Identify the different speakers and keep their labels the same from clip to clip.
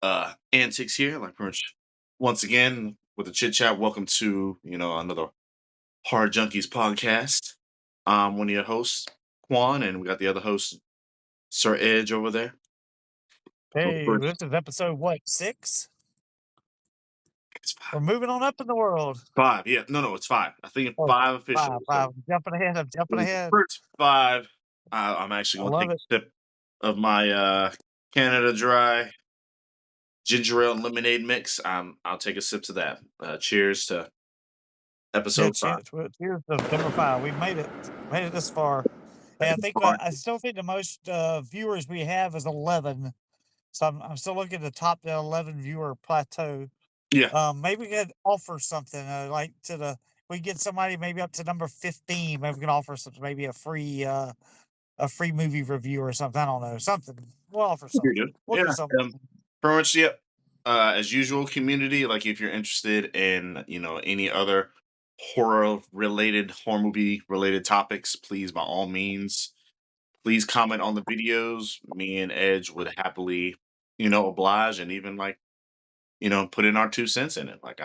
Speaker 1: antics here. Like pretty much once again with the chit chat. Welcome to another Hard Junkies podcast. I'm one of your hosts, Quan, and we got the other host, Sir Edge, over there. So
Speaker 2: Hey,
Speaker 1: first,
Speaker 2: this is episode what, 6?
Speaker 1: it's
Speaker 2: We're moving on up in the world.
Speaker 1: five. Yeah, no, it's five. I think it's
Speaker 2: Oh,
Speaker 1: five
Speaker 2: 5,
Speaker 1: officially.
Speaker 2: 5.
Speaker 1: So
Speaker 2: Jumping ahead, I'm
Speaker 1: this
Speaker 2: jumping
Speaker 1: is the
Speaker 2: ahead.
Speaker 1: first five. I'm actually
Speaker 2: I
Speaker 1: going to
Speaker 2: love
Speaker 1: take
Speaker 2: it.
Speaker 1: a sip of my Canada Dry ginger ale and lemonade mix. I'll take a sip to that. Cheers to
Speaker 2: Yeah,
Speaker 1: episode five.
Speaker 2: cheers to number 5. We've made it this far. And I think I still think the most viewers we have is 11. So I'm still looking at the top the 11 viewer plateau.
Speaker 1: Yeah,
Speaker 2: Maybe we could offer something like we get somebody maybe up to number 15. Maybe we can offer some maybe a free movie review or something. I don't know, something. We'll offer
Speaker 1: you're
Speaker 2: something.
Speaker 1: good.
Speaker 2: We'll
Speaker 1: Yeah.
Speaker 2: do something.
Speaker 1: Pretty much, yep. As usual, community. Like, if you're interested in, any other horror movie related topics, please, by all means, please comment on the videos. Me and Edge would happily, oblige and even like, put in our 2 cents in it. Like,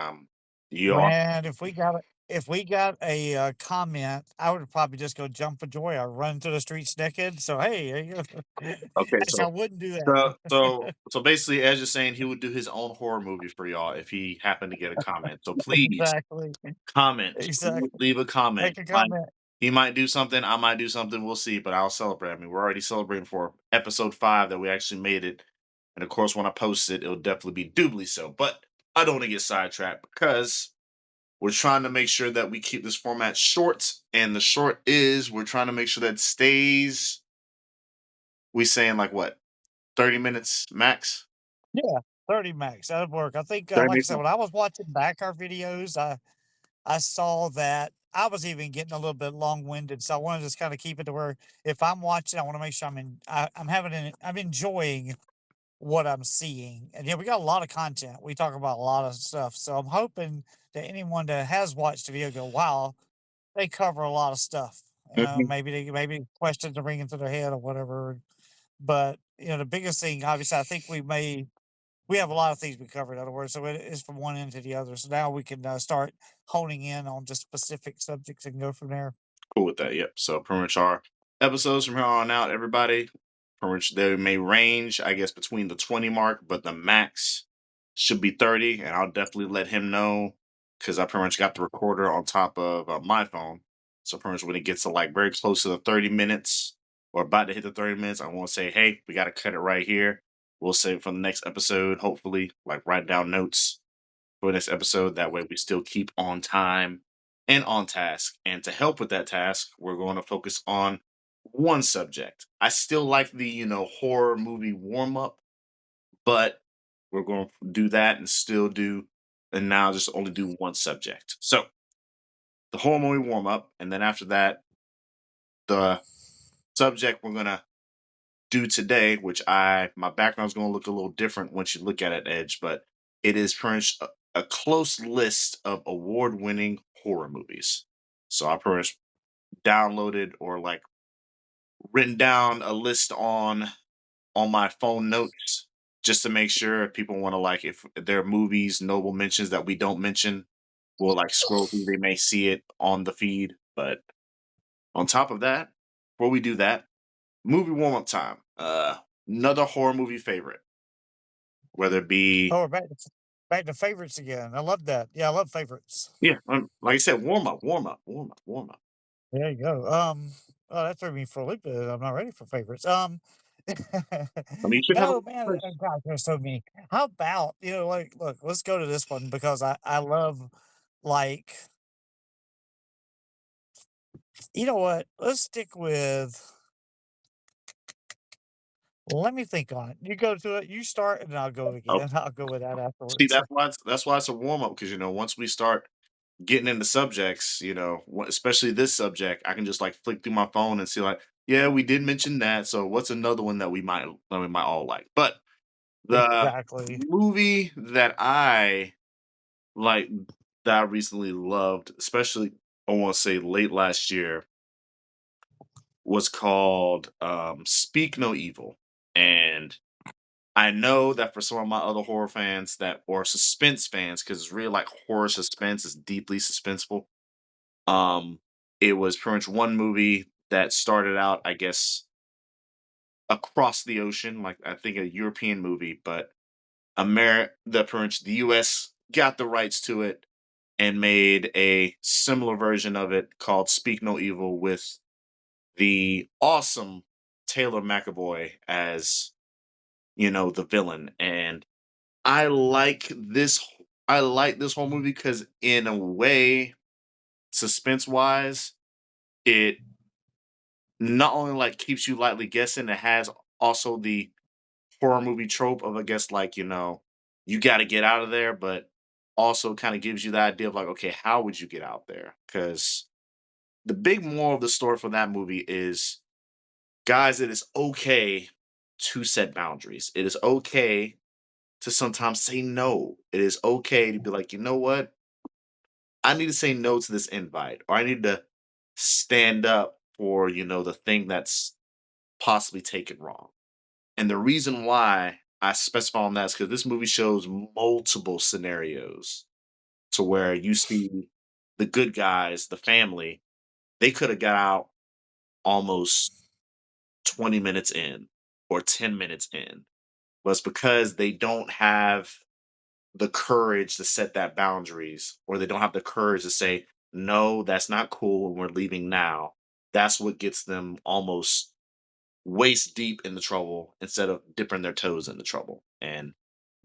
Speaker 1: you are
Speaker 2: Man, if we got a comment, I would probably just go jump for joy. I run to the streets naked. So hey, there you go.
Speaker 1: okay.
Speaker 2: Actually, I
Speaker 1: So,
Speaker 2: wouldn't do that.
Speaker 1: so basically, Edge is saying he would do his own horror movie for y'all if he happened to get a comment. So please
Speaker 2: Exactly.
Speaker 1: comment,
Speaker 2: Exactly.
Speaker 1: leave a comment.
Speaker 2: Make a
Speaker 1: Like,
Speaker 2: comment.
Speaker 1: he might do something, I might do something, we'll see, but I'll celebrate. I mean, we're already celebrating for episode 5 that we actually made it, and of course, when I post it, it'll definitely be doubly so, but I don't wanna get sidetracked because we're trying to make sure that we keep this format short, and the short is we're trying to make sure that it stays we saying, like, what, 30 minutes max?
Speaker 2: Yeah, 30 max. That'd work. I think,
Speaker 1: 30
Speaker 2: like I
Speaker 1: minutes
Speaker 2: said,
Speaker 1: max.
Speaker 2: when I was watching back our videos, I saw that I was even getting a little bit long-winded, so I wanna just kinda keep it to where if I'm watching, I wanna make sure I'm enjoying what I'm seeing. And yeah, we got a lot of content. We talk about a lot of stuff. So I'm hoping that anyone that has watched the video go, wow, they cover a lot of stuff.
Speaker 1: Mhm.
Speaker 2: Maybe questions are ringing through their head or whatever. But the biggest thing, obviously, I think we have a lot of things we cover. In other words, so it is from one end to the other. So now we can start honing in on just specific subjects and go from there.
Speaker 1: Cool with that. Yep. So pretty much our episodes from here on out, everybody, pretty much they may range, I guess, between the 20 mark, but the max should be 30. And I'll definitely let him know because I pretty much got the recorder on top of my phone. So pretty much when it gets to like very close to the 30 minutes or about to hit the 30 minutes, I won't say, hey, we got to cut it right here. We'll save it for the next episode, hopefully, like write down notes for this episode. That way we still keep on time and on task. And to help with that task, we're going to focus on one subject. I still like the, horror movie warm up, but we're going to do that and still do, and now just only do one subject. So the horror movie warm up. And then after that, the subject we're going to do today, which my background's going to look a little different once you look at it, Edge, but it is pretty much a close list of award-winning horror movies. So I pretty much downloaded or like written down a list on my phone notes just to make sure if people want to like if there are movies, noble mentions that we don't mention, we'll like scroll through. They may see it on the feed, but on top of that, before we do that, movie warm up time. Another horror movie favorite, whether it be
Speaker 2: Oh, we're back to favorites again. I love that. Yeah, I love favorites.
Speaker 1: yeah, like I said, warm up, warm up, warm up, warm up.
Speaker 2: There you go. Oh, that threw me for a loop. I'm not ready for favorites.
Speaker 1: I mean, you should have
Speaker 2: No,
Speaker 1: a
Speaker 2: man.
Speaker 1: list.
Speaker 2: Oh, God, there's so many. How about like, look, let's go to this one because I love like, you know what? Let's stick with. Let me think on it. You go to it. You start, and then I'll go
Speaker 1: Oh,
Speaker 2: again. I'll go with that
Speaker 1: see,
Speaker 2: afterwards.
Speaker 1: that's why it's a warm up because once we start getting into subjects, especially this subject, I can just like flick through my phone and see like, yeah, we did mention that. So what's another one that we might all like? But the
Speaker 2: Exactly.
Speaker 1: movie that I like that I recently loved, especially I want to say late last year, was called Speak No Evil. And I know that for some of my other horror fans that or suspense fans, because it's really like horror suspense is deeply suspenseful. Um, it was pretty much one movie that started out, I guess, across the ocean, like I think a European movie, but the pretty much the US got the rights to it and made a similar version of it called Speak No Evil with the awesome Taylor McAvoy as, the villain. And I like this I like this whole movie because in a way, suspense wise, it not only like keeps you lightly guessing, it has also the horror movie trope of I guess like, you gotta get out of there, but also kind of gives you the idea of like, okay, how would you get out there? Because the big moral of the story for that movie is guys, it is okay to set boundaries. It is okay to sometimes say no. It is okay to be like, you know what? I need to say no to this invite, or I need to stand up for, the thing that's possibly taken wrong. And the reason why I specify on that is because this movie shows multiple scenarios to where you see the good guys, the family, they could have got out almost 20 minutes in or 10 minutes in. But it's because they don't have the courage to set that boundaries, or they don't have the courage to say, no, that's not cool and we're leaving now. That's what gets them almost waist deep in the trouble instead of dipping their toes in the trouble. And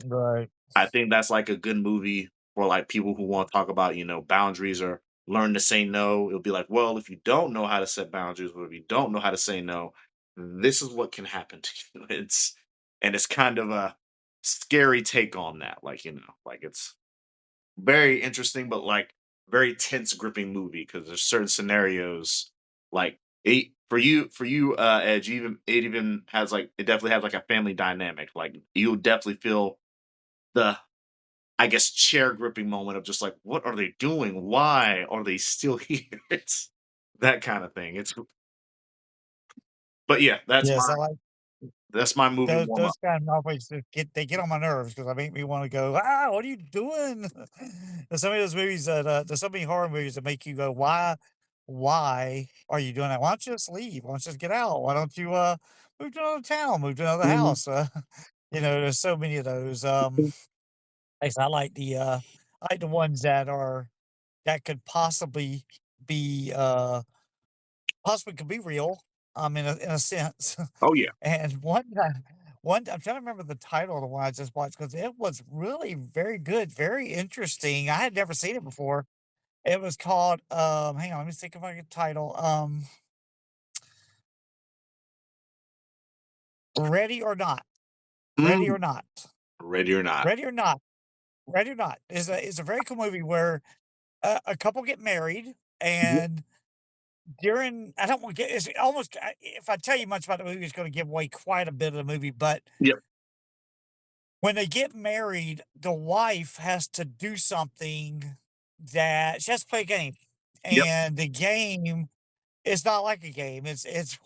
Speaker 2: Right.
Speaker 1: I think that's like a good movie for like people who want to talk about, boundaries or learn to say no. It'll be like, well, if you don't know how to set boundaries, or if you don't know how to say no, this is what can happen to you. It's kind of a scary take on that. Like, like it's very interesting, but like very tense, gripping movie because there's certain scenarios like Edge. It even has like it definitely has like a family dynamic. Like you'll definitely feel the I guess chair gripping moment of just like what are they doing? Why are they still here? It's that kind of thing. It's but yeah,
Speaker 2: Yes, I like
Speaker 1: that's my movie warm
Speaker 2: those
Speaker 1: up.
Speaker 2: kind of novels that get on my nerves because they make me wanna go, "Ah, what are you doing?" There's so many of those movies that, there's so many horror movies that make you go, Why are you doing that? Why don't you just leave? Why don't you just get out? Why don't you, move to another town, move to another
Speaker 1: Mhm.
Speaker 2: house?" There's so many of those, like I said, I like the ones that could be, possibly could be real, in a sense.
Speaker 1: Oh yeah.
Speaker 2: And I'm trying to remember the title of the one I just watched because it was really very good, very interesting. I had never seen it before. It was called, hang on, let me think if I can title, Ready or Not. Ready
Speaker 1: Mm,
Speaker 2: or Not.
Speaker 1: ready or not.
Speaker 2: Ready or Not. Ready or Not is a very cool movie where a couple get married
Speaker 1: Yep.
Speaker 2: and during I don't want to get it's almost if I tell you much about the movie, it's going to give away quite a bit of the movie. But
Speaker 1: Yep.
Speaker 2: when they get married, the wife has to do something that she has to play a game,
Speaker 1: Yep.
Speaker 2: and the game it's not like a game. It's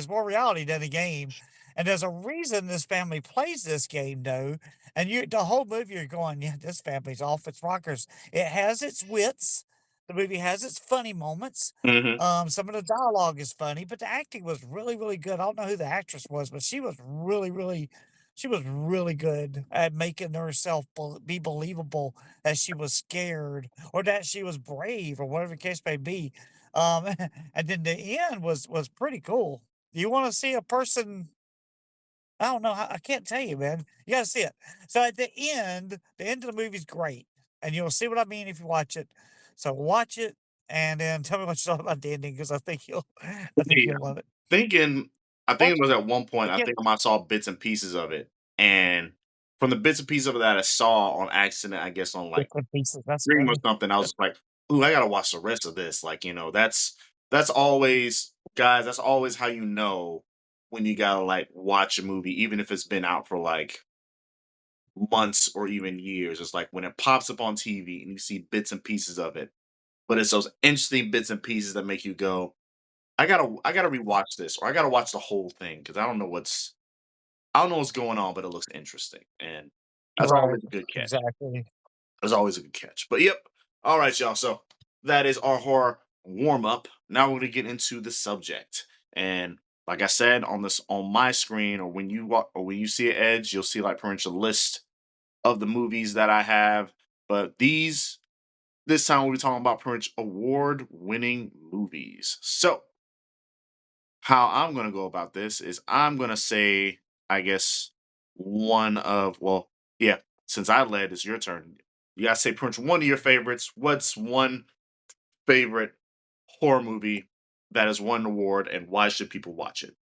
Speaker 2: more reality than a game. And there's a reason this family plays this game though. And the whole movie you're going, yeah, this family's off its rockers. It has its wits. The movie has its funny moments.
Speaker 1: Hmm.
Speaker 2: Some of the dialogue is funny, but the acting was really, really good. I don't know who the actress was, but she was really good at making herself be believable that she was scared or that she was brave or whatever the case may be. And then the end was pretty cool. You wanna see a person I don't know I can't tell you, man. You gotta see it. So at the end of the movie's great, and you'll see what I mean if you watch it. So watch it, and then tell me what you thought about the ending because I think
Speaker 1: Yeah.
Speaker 2: you'll love it.
Speaker 1: Thinking I think
Speaker 2: Watch
Speaker 1: it was at one point, I
Speaker 2: again,
Speaker 1: think I might saw bits and pieces of it, and from the bits and pieces of it that I saw on accident, I guess on, like,
Speaker 2: bits and pieces, that's
Speaker 1: stream or
Speaker 2: funny.
Speaker 1: something, I was like, "Ooh, I gotta watch the rest of this," like, that's always guys, that's always how you know when you gotta, like, watch a movie, even if it's been out for, like, months or even years, it's like when it pops up on TV and you see bits and pieces of it, but it's those interesting bits and pieces that make you go, I gotta rewatch this, or I gotta watch the whole thing because I don't know what's going on, but it looks interesting, and that's
Speaker 2: Right.
Speaker 1: always a good catch.
Speaker 2: Exactly.
Speaker 1: That's always a good catch. But yep. All right, y'all. So that is our horror warm up. Now we're gonna get into the subject. And like I said on this on my screen, or when you walk or when you see an edge, you'll see like pretty much a list of the movies that I have. But this time we'll be talking about pretty much award winning movies. So how I'm gonna go about this is I'm gonna say, I guess, yeah, since I led, it's your turn. You gotta say pretty much one of your favorites. What's one favorite horror movie that has won an award, and why should people watch it?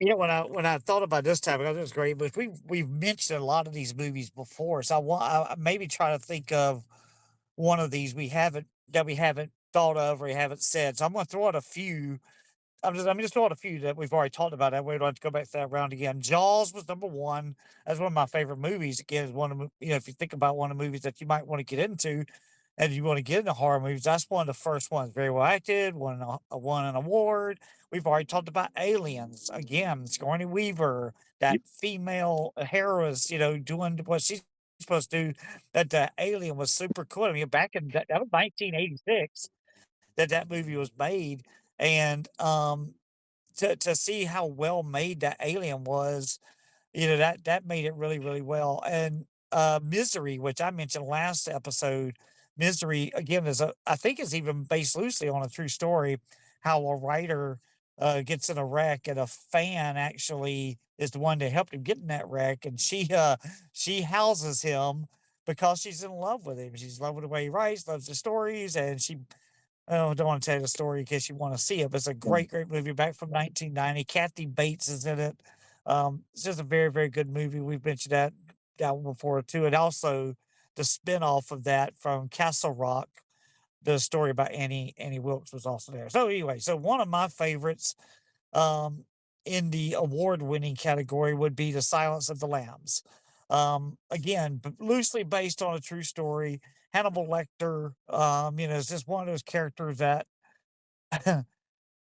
Speaker 2: When I thought about this topic, I thought it was great, but we've mentioned a lot of these movies before, so I maybe try to think of one of these we haven't thought of or we haven't said. So I'm gonna throw out a few. I'm just throwing a few that we've already talked about. That way we don't have to go back to that round again. Jaws was number one. That's one of my favorite movies. Again, is one of if you think about one of the movies that you might want to get into, and you want to get into horror movies, that's one of the first ones. Very well acted. Won an award. We've already talked about Aliens. Again, Sigourney Weaver, that
Speaker 1: Yep.
Speaker 2: female heroine, doing what she's supposed to do. That Alien was super cool. I mean, back in that was 1986 that movie was made, and to see how well made that Alien was, that made it really, really well. And Misery, which I mentioned last episode, Misery again is I think is even based loosely on a true story, how a writer gets in a wreck and a fan actually is the one that helped him get in that wreck, and she houses him because she's in love with him. She's in love with the way he writes, loves the stories, and she oh, don't want to tell you the story in case you want to see it, but it's a great, great movie back from 1990. Kathy Bates is in it. It's just a very, very good movie. We've mentioned that one before too. And also the spinoff of that from Castle Rock, the story about Annie Wilkes was also there. So anyway, so one of my favorites um, in the award-winning category would be The Silence of the Lambs. Again, loosely based on a true story. Hannibal Lecter, is just one of those characters that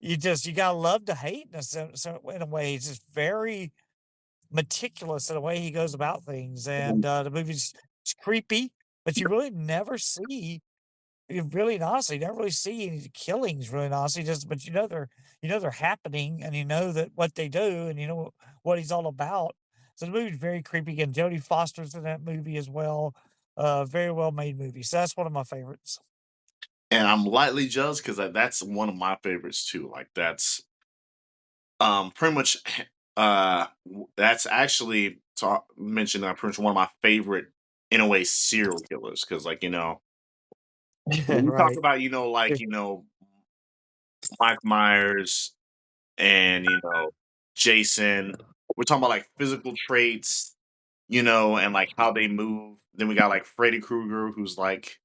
Speaker 2: you gotta love to hate in a way. He's just very meticulous in the way he goes about things, and the movie's it's creepy, but you really never see you really and honestly never really see any killings really and honestly, just but they're happening and you know that what they do and you know what he's all about. So the movie's very creepy and Jodie Foster's in that movie as well. Very well made movie. So that's one of my favorites.
Speaker 1: And I'm lightly jealous because that's one of my favorites too. Like that's pretty much that's actually mentioned that pretty much one of my favorite in a way serial killers because like when you talk
Speaker 2: Right.
Speaker 1: about Mike Myers and Jason. We're talking about like physical traits, and like how they move. Then we got like Freddy Krueger, who's like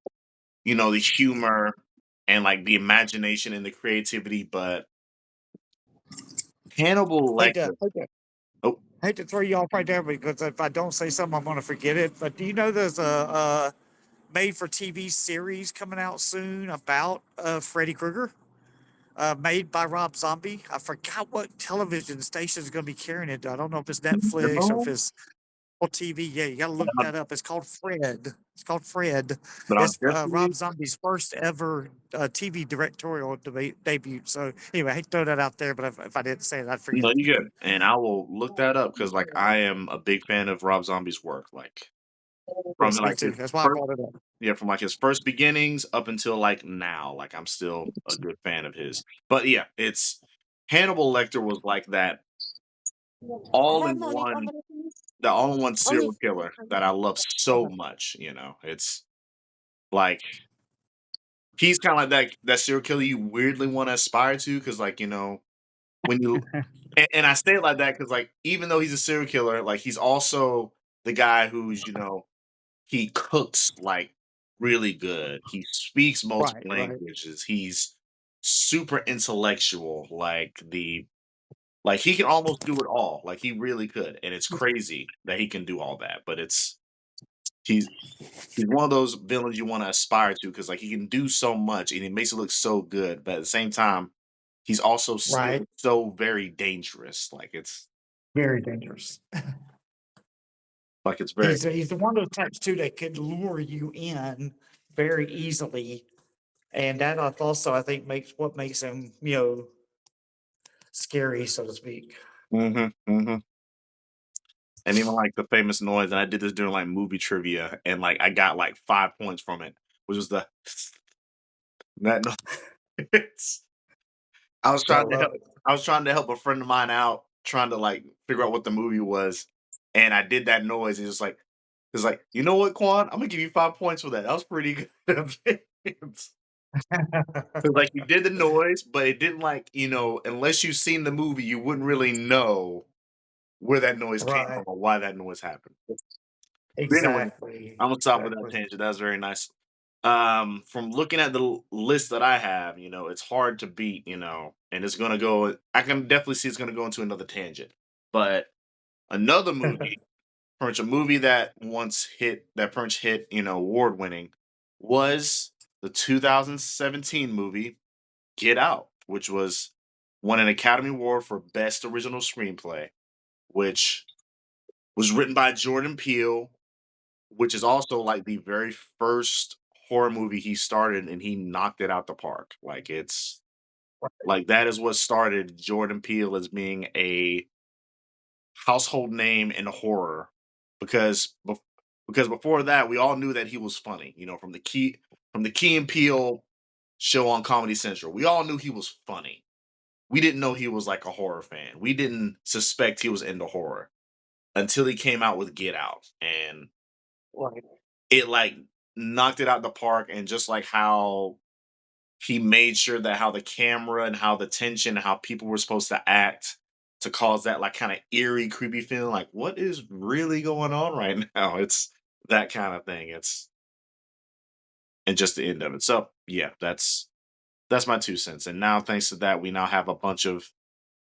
Speaker 1: the humor and like the imagination and the creativity. But Hannibal
Speaker 2: Hate to
Speaker 1: Lecter.
Speaker 2: hate to
Speaker 1: Oh,
Speaker 2: hate to throw you off right there because if I don't say something, I'm gonna forget it. But do you know there's a made for TV series coming out soon about Freddy Krueger? Made by Rob Zombie. I forgot what television station is going to be carrying it. I don't know if it's Netflix or if
Speaker 1: no,
Speaker 2: it's on TV. Yeah, you got to look that up. It's called Fred. It's called Fred.
Speaker 1: but I'll
Speaker 2: It's Rob
Speaker 1: definitely.
Speaker 2: Zombie's first ever TV directorial debut. So anyway, I hate to throw that out there, but if I didn't say it, I'd forget
Speaker 1: No,
Speaker 2: it.
Speaker 1: you good, and I will look that up because like I am a big fan of Rob Zombie's work. Like from
Speaker 2: Yes, me
Speaker 1: like
Speaker 2: too.
Speaker 1: his
Speaker 2: That's why I
Speaker 1: first
Speaker 2: brought it up.
Speaker 1: Yeah, from like his first beginnings up until like now, like I'm still a good fan of his. But yeah, it's Hannibal Lecter was like that all in one, the all in one serial killer that I love so much. It's like he's kind of like that serial killer you weirdly want to aspire to because like when you and I say it like that because like even though he's a serial killer, like he's also the guy who's he cooks, like, really good. He speaks
Speaker 2: Right,
Speaker 1: multiple
Speaker 2: right.
Speaker 1: languages. He's super intellectual, like, he can almost do it all, like, he really could, and it's crazy that he can do all that, but he's he's one of those villains you wanna aspire to because like, he can do so much, and he makes it look so good, but at the same time, he's also
Speaker 2: Right.
Speaker 1: so very dangerous, like, it's
Speaker 2: Very dangerous.
Speaker 1: Like it's very.
Speaker 2: He's the one of those types too that could lure you in very easily, and that also I think makes what makes him scary, so to speak.
Speaker 1: Hmm, hmm. And even like the famous noise, and I did this during like movie trivia, and like I got like 5 points from it, which was the that noise. I was
Speaker 2: I
Speaker 1: trying to
Speaker 2: love
Speaker 1: help.
Speaker 2: it.
Speaker 1: I was trying to help a friend of mine out, trying to like figure out what the movie was, and I did that noise. And it's like, you know what, Quan? I'm gonna give you 5 points for that. That was pretty good. It's like you did the noise, but it didn't like unless you've seen the movie, you wouldn't really know where that noise came
Speaker 2: Right.
Speaker 1: from or why that noise happened. But anyway,
Speaker 2: Exactly.
Speaker 1: I'm gonna stop with that
Speaker 2: Exactly.
Speaker 1: tangent. That was very nice. From looking at the list that I have, it's hard to beat, and it's gonna go. I can definitely see it's gonna go into another tangent. But another movie, pretty much a movie that pretty much hit, award winning, was the 2017 movie Get Out, which won an Academy Award for Best Original Screenplay, which was written by Jordan Peele, which is also like the very first horror movie he started, and he knocked it out the park. Like it's like that is what started Jordan Peele as being a household name in horror, because because before that we all knew that he was funny, from the Key and Peele show on Comedy Central. We all knew he was funny. We didn't know he was like a horror fan. We didn't suspect he was into horror until he came out with Get Out, and
Speaker 2: Right.
Speaker 1: it like knocked it out the park. And just like how he made sure that how the camera and how the tension and how people were supposed to act to cause that like kind of eerie, creepy feeling, like what is really going on right now? It's that kind of thing. It's and just the end of it. So yeah, that's my 2 cents. And now thanks to that, we now have a bunch of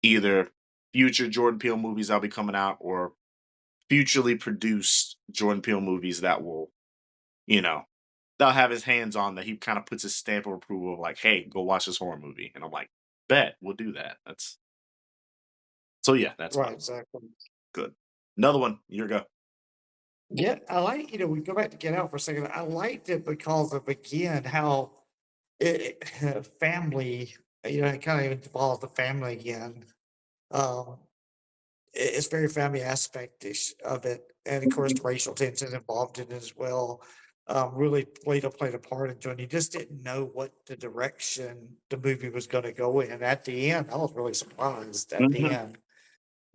Speaker 1: either future Jordan Peele movies that'll be coming out, or futurely produced Jordan Peele movies that will, you know, they'll have his hands on, that he kind of puts his stamp of approval of like, hey, go watch this horror movie. And I'm like, bet, we'll do that. That's so yeah, that's
Speaker 2: Right.
Speaker 1: fine.
Speaker 2: Exactly.
Speaker 1: Good. Another one, your go.
Speaker 2: Yeah, I like, we go back to Get Out for a second. I liked it because of, again, how family, it kind of involves the family again. Um, it's very family aspect of it. And of course, the racial tension involved in it as well. Really played a part into it. You just didn't know what the direction the movie was going to go in. At the end, I was really surprised at the
Speaker 1: Mhm.
Speaker 2: end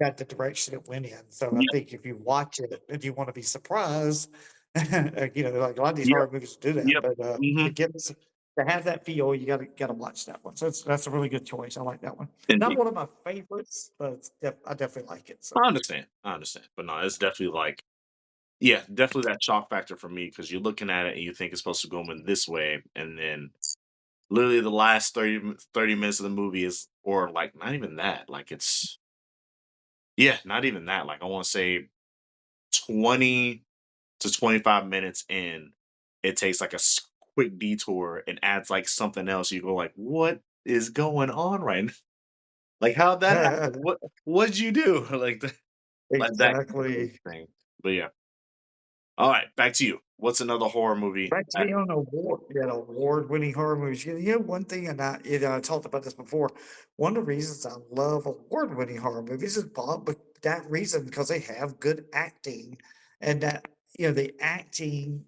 Speaker 2: got the direction it went in. So I
Speaker 1: Yep.
Speaker 2: think if you watch it and you want to be surprised, like a lot of these
Speaker 1: Yep.
Speaker 2: horror movies do that,
Speaker 1: Yep.
Speaker 2: but
Speaker 1: Hmm.
Speaker 2: to to have that feel, you gotta watch that one. So that's a really good choice. I like that one. Not
Speaker 1: Indeed.
Speaker 2: one of my favorites, but I definitely like it. So
Speaker 1: I understand. I understand. But no, it's definitely like, yeah, definitely that shock factor for me, because you're looking at it and you think it's supposed to go in this way. And then literally the last 30 minutes of the movie is, or like not even that, like it's, yeah, not even that. Like I want to say 20 to 25 minutes in, it takes like a quick detour and adds like something else. You go like, what is going on right now? Like how'd that happen? What'd you do? Like that kind of crazy
Speaker 2: exactly.
Speaker 1: thing. But yeah. All right, back to you. What's another horror movie
Speaker 2: Back to
Speaker 1: that
Speaker 2: me on award-winning horror movies. One thing, and I talked about this before. One of the reasons I love award-winning horror movies is Bob, but that reason because they have good acting, and that the acting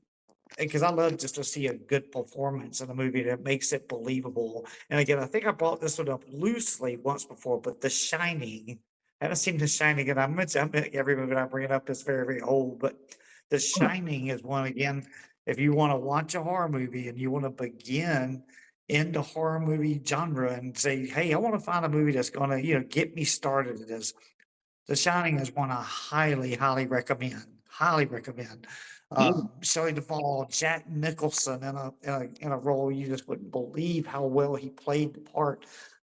Speaker 2: because I love just to see a good performance in a movie that makes it believable. And again, I think I brought this one up loosely once before, but The Shining. I haven't seen The Shining, and I mean, every movie I bring it up is very, very old, but The Shining is one again. If you want to watch a horror movie and you want to begin in the horror movie genre and say, "Hey, I want to find a movie that's going to, get me started in this," The Shining is one I highly, highly recommend. Highly recommend.
Speaker 1: Mm,
Speaker 2: Shelley Duvall, Jack Nicholson in a role you just wouldn't believe how well he played the part.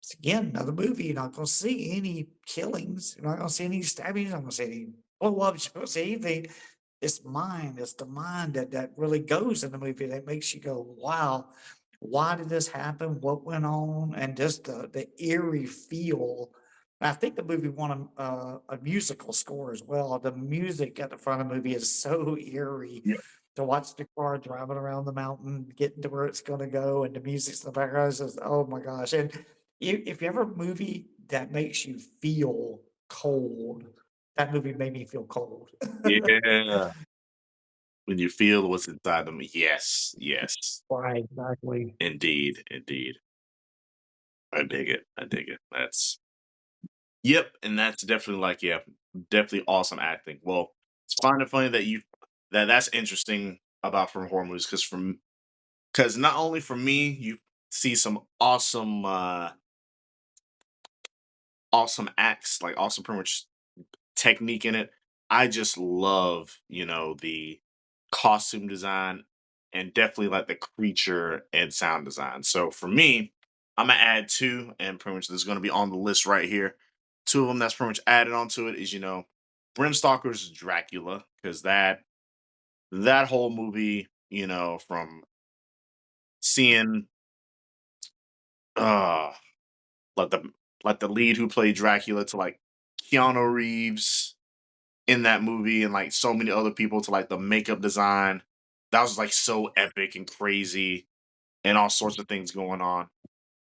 Speaker 2: It's again another movie. You're not going to see any killings. You're not going to see any stabbings. You're not going to see any blow ups. You're not going to see anything. It's mind. It's the mind that really goes in the movie that makes you go, "Wow, why did this happen? What went on?" And just the eerie feel And I think the movie won a musical score as well. The music at the front of the movie is so eerie
Speaker 1: Yeah,
Speaker 2: to watch the car driving around the mountain, getting to where it's going to go, and the music's in the background. It's just, oh my gosh! And if you have a movie that makes you feel cold, that movie made me feel cold.
Speaker 1: yeah. When you feel what's inside them, yes, yes,
Speaker 2: Right, exactly.
Speaker 1: indeed, indeed. I dig it. I dig it. That's yep, and that's definitely like yeah, definitely awesome acting. Well, it's fine and funny that that's interesting about from horror movies because not only for me you see some awesome acts like awesome pretty much technique in it. I just love, the costume design and definitely like the creature and sound design. So for me, I'm gonna add two, and pretty much this is gonna be on the list right here. Two of them that's pretty much added onto it is Bram Stoker's Dracula, because that whole movie, from seeing uh like the lead who played Dracula to like Keanu Reeves in that movie and like so many other people to like the makeup design. That was like so epic and crazy and all sorts of things going on.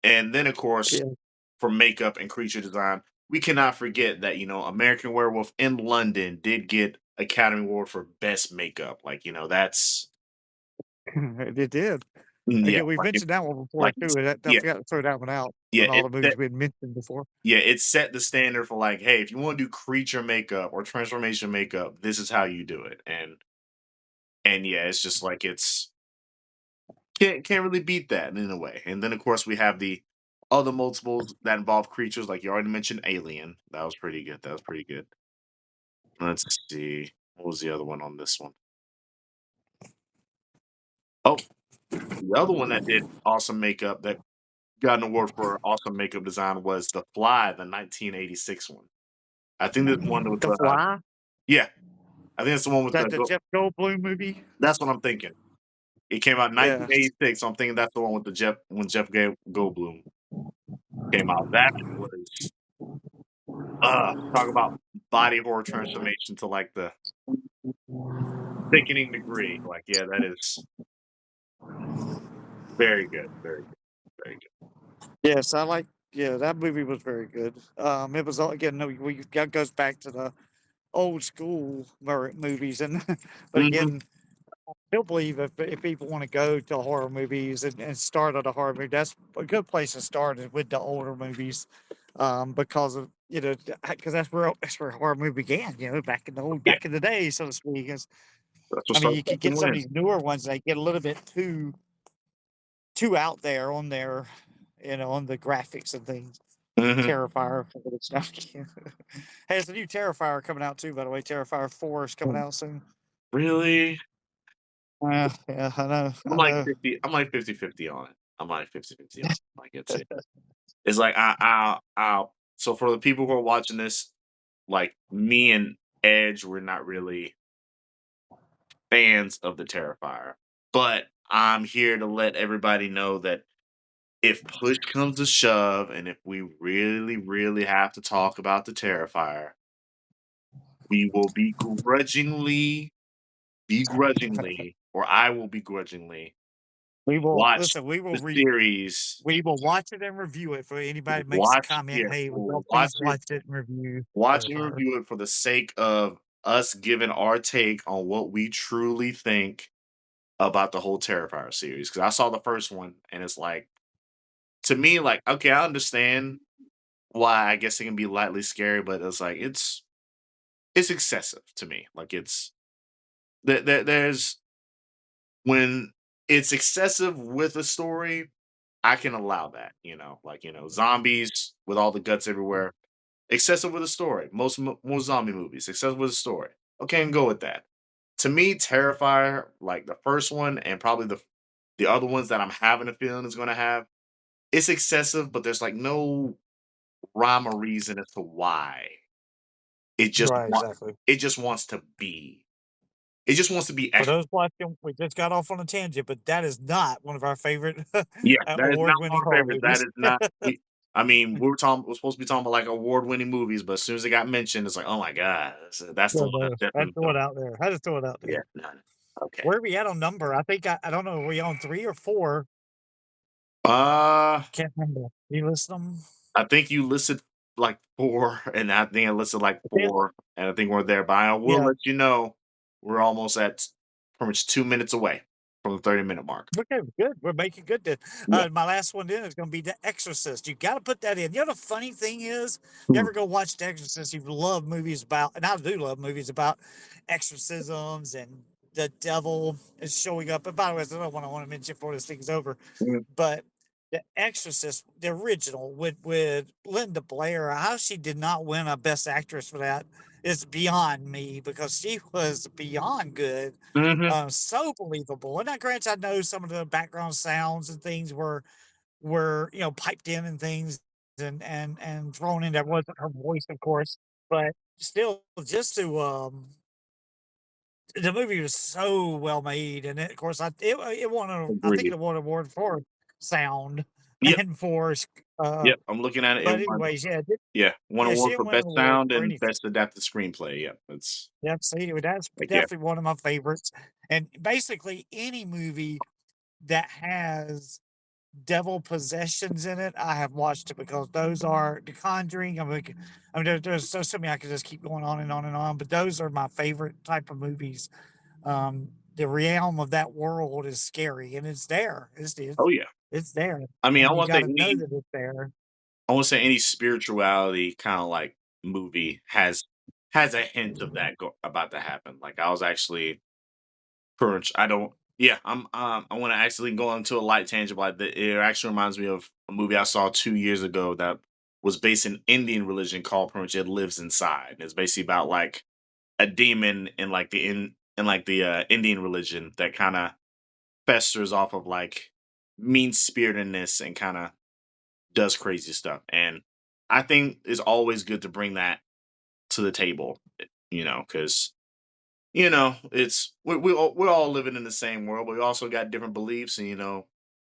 Speaker 1: And then of course,
Speaker 2: Yeah.
Speaker 1: for makeup and creature design, we cannot forget that, American Werewolf in London did get Academy Award for best makeup. Like, that's
Speaker 2: It did.
Speaker 1: yeah,
Speaker 2: Again, we've mentioned that one before
Speaker 1: like
Speaker 2: too, and I
Speaker 1: yeah,
Speaker 2: forgot to throw that one out
Speaker 1: yeah,
Speaker 2: on all the movies we had mentioned before.
Speaker 1: it set the standard for like, hey, if you want to do creature makeup or transformation makeup, this is how you do it. And yeah, it's just like can't really beat that in a way. And then of course we have the other multiples that involve creatures, like you already mentioned, Alien. That was pretty good. That was pretty good. Let's see. What was the other one on this one? Oh, the other one that did awesome makeup that got an award for awesome makeup design was The Fly, the 1986 one. I think this one with
Speaker 2: The
Speaker 1: the
Speaker 2: Fly?
Speaker 1: yeah, I think it's the one
Speaker 2: Is
Speaker 1: with
Speaker 2: that the Jeff Goldblum movie?
Speaker 1: that's what I'm thinking. It came out in
Speaker 2: Yes.
Speaker 1: 1986, so I'm thinking that's the one with the Jeff Goldblum came out. That was talk about body horror transformation to like the thickening degree. Like, yeah, that is very good, very good, very good.
Speaker 2: Yes, I like yeah, that movie was very good. It was all again, no, we that goes back to the old school movies, and but
Speaker 1: Mhm.
Speaker 2: again, I still believe if people wanna go to horror movies and start at a horror movie, that's a good place to start is with the older movies, because of because that's where horror movie began,
Speaker 1: Yeah,
Speaker 2: back in the day, so to speak,
Speaker 1: that's what
Speaker 2: I mean,
Speaker 1: started
Speaker 2: you could get
Speaker 1: sucking
Speaker 2: some of
Speaker 1: wind.
Speaker 2: these newer ones, they get a little bit too out there on their on the graphics and things.
Speaker 1: Mhm.
Speaker 2: Terrifier, but it's not. Hey, there's a new Terrifier coming out too, by the way. Terrifier 4 is coming out soon.
Speaker 1: Really?
Speaker 2: Yeah, I know,
Speaker 1: I'm
Speaker 2: I
Speaker 1: like
Speaker 2: know.
Speaker 1: 50. I'm like 50-50 on it. I'm like 50-50 on it. Like it's like I so for the people who are watching this, like me and Edge, we're not really fans of the Terrifier. But I'm here to let everybody know that if push comes to shove, and if we really, really have to talk about the Terrifier, we will or I will begrudgingly
Speaker 2: We will
Speaker 1: watch
Speaker 2: listen.
Speaker 1: the series.
Speaker 2: We will watch it and review it. For anybody that makes a
Speaker 1: Watch,
Speaker 2: comment,
Speaker 1: yeah,
Speaker 2: hey, would
Speaker 1: we'll
Speaker 2: y'all please watch it and review
Speaker 1: watch and
Speaker 2: Terrifier?
Speaker 1: review it for the sake of us giving our take on what we truly think about the whole Terrifier series. Because I saw the first one, and it's like to me, like okay, I understand why I guess it can be lightly scary, but it's like it's excessive to me. Like there's when it's excessive with a story, I can allow that. Like zombies with all the guts everywhere, excessive with a story. Most zombie movies excessive with a story. Okay, I can go with that. To me, Terrifier, like the first one and probably the other ones that I'm having a feeling is going to have, it's excessive, but there's like no rhyme or reason as to why. It just
Speaker 2: Right,
Speaker 1: want
Speaker 2: exactly.
Speaker 1: it just wants to be. It just wants to be
Speaker 2: For
Speaker 1: extra.
Speaker 2: those watching, we just got off on a tangent, but that is not one of our favorite
Speaker 1: Yeah, that is not one
Speaker 2: award-winning
Speaker 1: of our
Speaker 2: horror
Speaker 1: favorites. That
Speaker 2: movies.
Speaker 1: is not. I mean, we're supposed to be talking about like award-winning movies, but as soon as it got mentioned, it's like, oh my god, that's the
Speaker 2: Yeah,
Speaker 1: one
Speaker 2: no,
Speaker 1: that's
Speaker 2: I had to
Speaker 1: definitely
Speaker 2: throw
Speaker 1: going.
Speaker 2: it out there. I had to throw it out
Speaker 1: Yeah,
Speaker 2: there.
Speaker 1: no, no. Okay.
Speaker 2: Where are we at on number? I think I don't know, are we on 3 or 4?
Speaker 1: Uh,
Speaker 2: Can't remember. You list them?
Speaker 1: I think you listed like four, and I think I listed like
Speaker 2: Yeah,
Speaker 1: four, and I think we're there. But I will
Speaker 2: yeah.
Speaker 1: let you know we're almost at pretty much 2 minutes away from the 30-minute mark.
Speaker 2: Okay, good. We're making good then.
Speaker 1: Yeah.
Speaker 2: My last one then is gonna be The Exorcist. You gotta put that in. You know the funny thing is, you
Speaker 1: Hmm.
Speaker 2: ever go watch The Exorcist, you love movies about, and I do love movies about exorcisms and the devil is showing up. And by the way, that's another one I want to mention before this thing's over.
Speaker 1: Mhm.
Speaker 2: But The Exorcist, the original with Linda Blair, how she did not win a Best Actress for that is beyond me because she was beyond good,
Speaker 1: Mhm.
Speaker 2: so believable. And now, granted, I know some of the background sounds and things were piped in and things and thrown in. That wasn't her voice, of course, but still, just to the movie was so well made, and of course, it won I think
Speaker 1: Agreed.
Speaker 2: it won an award for sound
Speaker 1: Yep.
Speaker 2: and for
Speaker 1: Yep. I'm looking at it. It
Speaker 2: but
Speaker 1: won.
Speaker 2: anyways,
Speaker 1: Yeah, one
Speaker 2: yeah, she
Speaker 1: award
Speaker 2: didn't
Speaker 1: for
Speaker 2: win an
Speaker 1: best
Speaker 2: award
Speaker 1: sound
Speaker 2: for
Speaker 1: and
Speaker 2: anything.
Speaker 1: best adapted screenplay. Yeah, it's
Speaker 2: Yep, see, that's
Speaker 1: like yeah.
Speaker 2: definitely one of my favorites. And basically, any movie that has devil possessions in it, I have watched it because those are The Conjuring. I mean, there's so many I could just keep going on and on and on, but those are my favorite type of movies. The realm of that world is scary, and it's there.
Speaker 1: Oh yeah.
Speaker 2: It's there,
Speaker 1: I mean,
Speaker 2: and you got to know that it's there.
Speaker 1: I want to say any spirituality kind of like movie has a hint of that about to happen. Like I was actually pretty much I don't yeah I want to actually go into a light tangent like that. It actually reminds me of a movie I saw 2 years ago that was based in Indian religion called pretty much It Lives Inside. It's basically about like a demon in like the Indian religion that kind of festers off of like mean spiritedness and kind of does crazy stuff. And I think it's always good to bring that to the table, because it's we're all living in the same world, but we also got different beliefs, and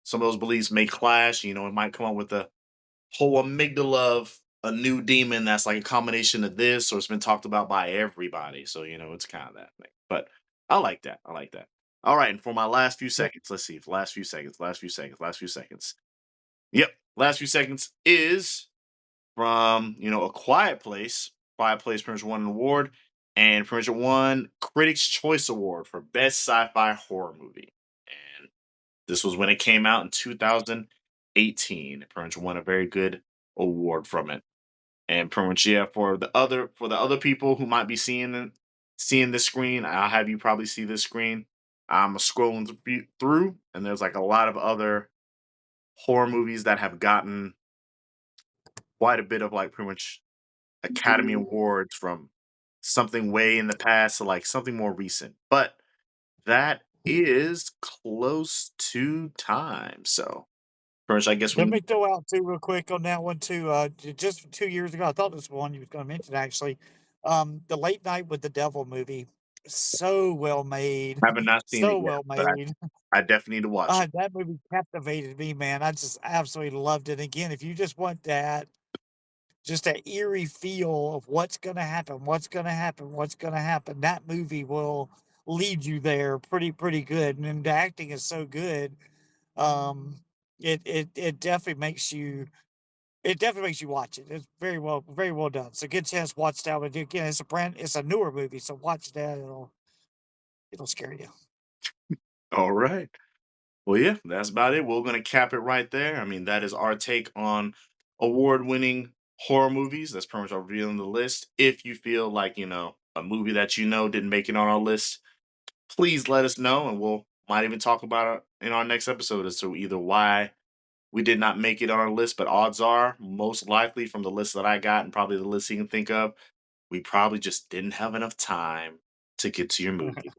Speaker 1: some of those beliefs may clash. It might come up with a whole amygdala of a new demon that's like a combination of this, or it's been talked about by everybody. So it's kind of that thing. But I like that. I like that. All right, and for my last few
Speaker 2: Yeah,
Speaker 1: seconds, let's see. Last few seconds. Last few seconds. Last few seconds. Yep. Last few seconds is from A Quiet Place. Quiet Place pretty much won an award, and pretty much won Critics' Choice Award for Best Sci-Fi Horror Movie. And this was when it came out in 2018. It pretty much won a very good award from it. And pretty much yeah, for the other people who might be seeing this screen, I'll have you probably see this screen. I'm scrolling through, and there's like a lot of other horror movies that have gotten quite a bit of like pretty much Academy Awards from something way in the past to like something more recent. But that is close to time. So first, I guess we
Speaker 2: let me
Speaker 1: need.
Speaker 2: throw out too real quick on that one too. Just 2 years ago, I thought this was one you was going to mention actually. The Late Night with the Devil movie, so well made,
Speaker 1: I have not seen it
Speaker 2: so
Speaker 1: yet,
Speaker 2: well
Speaker 1: but
Speaker 2: made.
Speaker 1: I definitely need to watch it.
Speaker 2: That movie captivated me, man. I just absolutely loved it. Again, if you just want that, just that eerie feel of what's going to happen, what's going to happen, what's going to happen, that movie will lead you there pretty good. And then the acting is so good. Um, it definitely makes you watch it. It's very well done. So good chance to watch that. But again, it's a newer movie, so watch that. It'll scare you.
Speaker 1: All right. Well, yeah, that's about it. We're gonna cap it right there. I mean, that is our take on award-winning horror movies. That's pretty much our review on the list. If you feel like a movie that didn't make it on our list, please let us know, and we'll might even talk about it in our next episode as to either why we did not make it on our list. But odds are, most likely from the list that I got and probably the list you can think of, we probably just didn't have enough time to get to your movie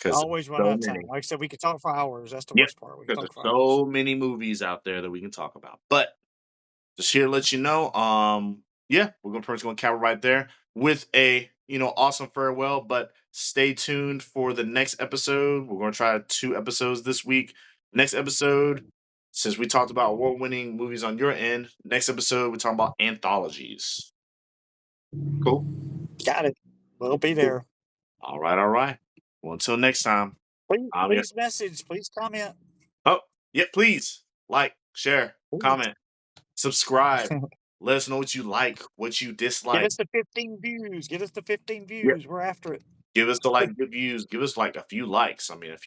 Speaker 2: I
Speaker 1: because
Speaker 2: always run out
Speaker 1: so
Speaker 2: of time.
Speaker 1: many.
Speaker 2: Like I said, we could talk for hours. That's the
Speaker 1: Yeah,
Speaker 2: worst part. We can
Speaker 1: because
Speaker 2: talk
Speaker 1: there's
Speaker 2: for hours.
Speaker 1: so many movies out there that we can talk about. But just here to let you know, yeah, we're gonna pretty much gonna cap it right there with a awesome farewell. But stay tuned for the next episode. We're gonna try 2 episodes this week. Next episode, Since we talked about award-winning movies on your end, next episode we're talking about anthologies. Cool.
Speaker 2: Got it. We'll be
Speaker 1: Cool.
Speaker 2: there.
Speaker 1: All right, all right. Well, until next time,
Speaker 2: Please,
Speaker 1: I'm your.
Speaker 2: please message. Please comment.
Speaker 1: Oh, yeah, please like, share,
Speaker 2: Please.
Speaker 1: comment, subscribe. Let us know what you like, what you
Speaker 2: Get
Speaker 1: dislike.
Speaker 2: us to 15 views. Get us to 15
Speaker 1: Yeah.
Speaker 2: views. We're after it.
Speaker 1: Give us the like good views. Give us like a few likes. I mean, if